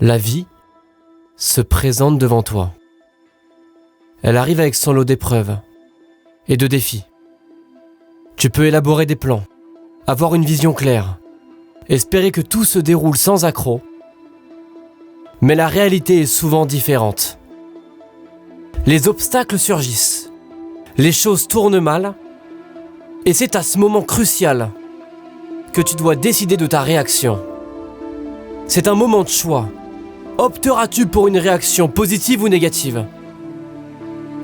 La vie se présente devant toi. Elle arrive avec son lot d'épreuves et de défis. Tu peux élaborer des plans, avoir une vision claire, espérer que tout se déroule sans accroc, mais la réalité est souvent différente. Les obstacles surgissent, les choses tournent mal, et c'est à ce moment crucial que tu dois décider de ta réaction. C'est un moment de choix. Opteras-tu pour une réaction positive ou négative ?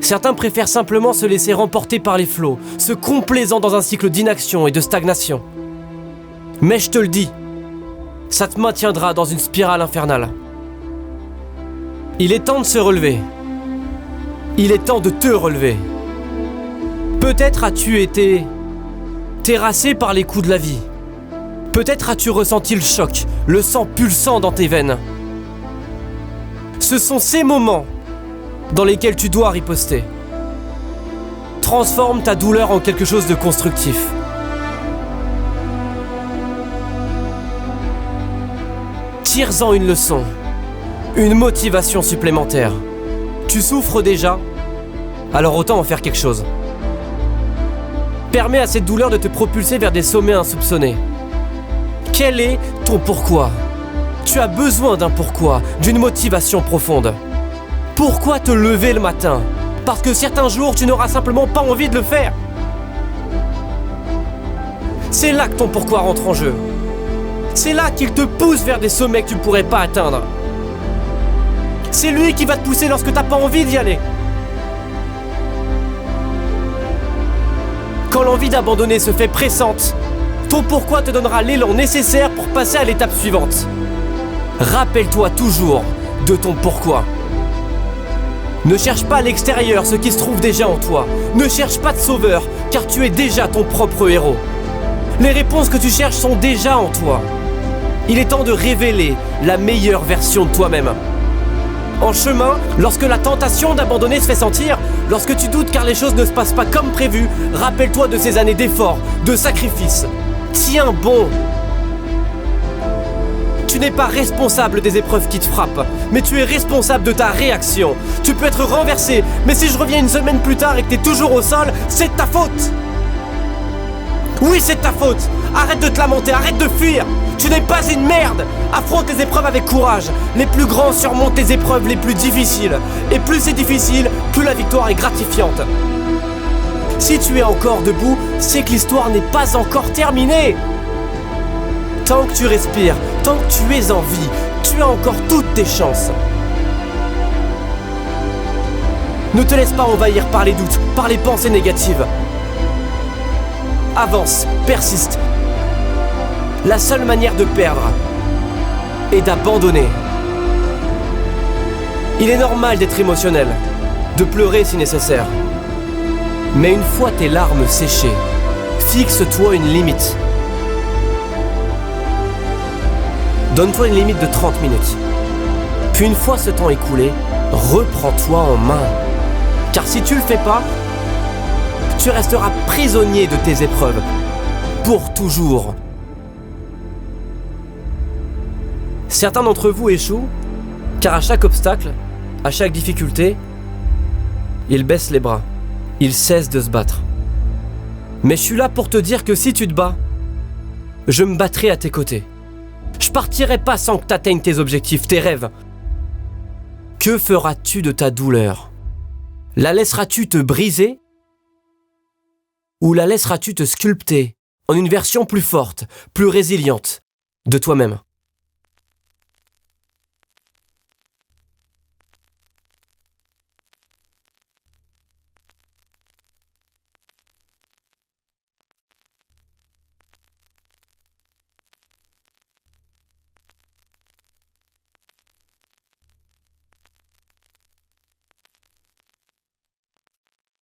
Certains préfèrent simplement se laisser remporter par les flots, se complaisant dans un cycle d'inaction et de stagnation. Mais je te le dis, ça te maintiendra dans une spirale infernale. Il est temps de se relever. Il est temps de te relever. Peut-être as-tu été terrassé par les coups de la vie. Peut-être as-tu ressenti le choc, le sang pulsant dans tes veines. Ce sont ces moments dans lesquels tu dois riposter. Transforme ta douleur en quelque chose de constructif. Tire-en une leçon, une motivation supplémentaire. Tu souffres déjà, alors autant en faire quelque chose. Permets à cette douleur de te propulser vers des sommets insoupçonnés. Quel est ton pourquoi ? Tu as besoin d'un pourquoi, d'une motivation profonde. Pourquoi te lever le matin ? Parce que certains jours, tu n'auras simplement pas envie de le faire. C'est là que ton pourquoi rentre en jeu. C'est là qu'il te pousse vers des sommets que tu ne pourrais pas atteindre. C'est lui qui va te pousser lorsque tu n'as pas envie d'y aller. Quand l'envie d'abandonner se fait pressante, ton pourquoi te donnera l'élan nécessaire pour passer à l'étape suivante. Rappelle-toi toujours de ton pourquoi. Ne cherche pas à l'extérieur ce qui se trouve déjà en toi. Ne cherche pas de sauveur, car tu es déjà ton propre héros. Les réponses que tu cherches sont déjà en toi. Il est temps de révéler la meilleure version de toi-même. En chemin, lorsque la tentation d'abandonner se fait sentir, lorsque tu doutes car les choses ne se passent pas comme prévu, rappelle-toi de ces années d'efforts, de sacrifices. Tiens bon. Tu n'es pas responsable des épreuves qui te frappent, mais tu es responsable de ta réaction. Tu peux être renversé, mais si je reviens une semaine plus tard et que tu es toujours au sol, c'est de ta faute. Oui, c'est de ta faute. Arrête de te lamenter, arrête de fuir. Tu n'es pas une merde. Affronte les épreuves avec courage. Les plus grands surmontent les épreuves les plus difficiles. Et plus c'est difficile, plus la victoire est gratifiante. Si tu es encore debout, c'est que l'histoire n'est pas encore terminée. Tant que tu respires, tant que tu es en vie, tu as encore toutes tes chances. Ne te laisse pas envahir par les doutes, par les pensées négatives. Avance, persiste. La seule manière de perdre est d'abandonner. Il est normal d'être émotionnel, de pleurer si nécessaire. Mais une fois tes larmes séchées, fixe-toi une limite. Donne-toi une limite de 30 minutes. Puis une fois ce temps écoulé, reprends-toi en main. Car si tu le fais pas, tu resteras prisonnier de tes épreuves. Pour toujours. Certains d'entre vous échouent, car à chaque obstacle, à chaque difficulté, ils baissent les bras. Ils cessent de se battre. Mais je suis là pour te dire que si tu te bats, je me battrai à tes côtés. Je partirai pas sans que tu atteignes tes objectifs, tes rêves. Que feras-tu de ta douleur ? La laisseras-tu te briser ? Ou la laisseras-tu te sculpter en une version plus forte, plus résiliente de toi-même ?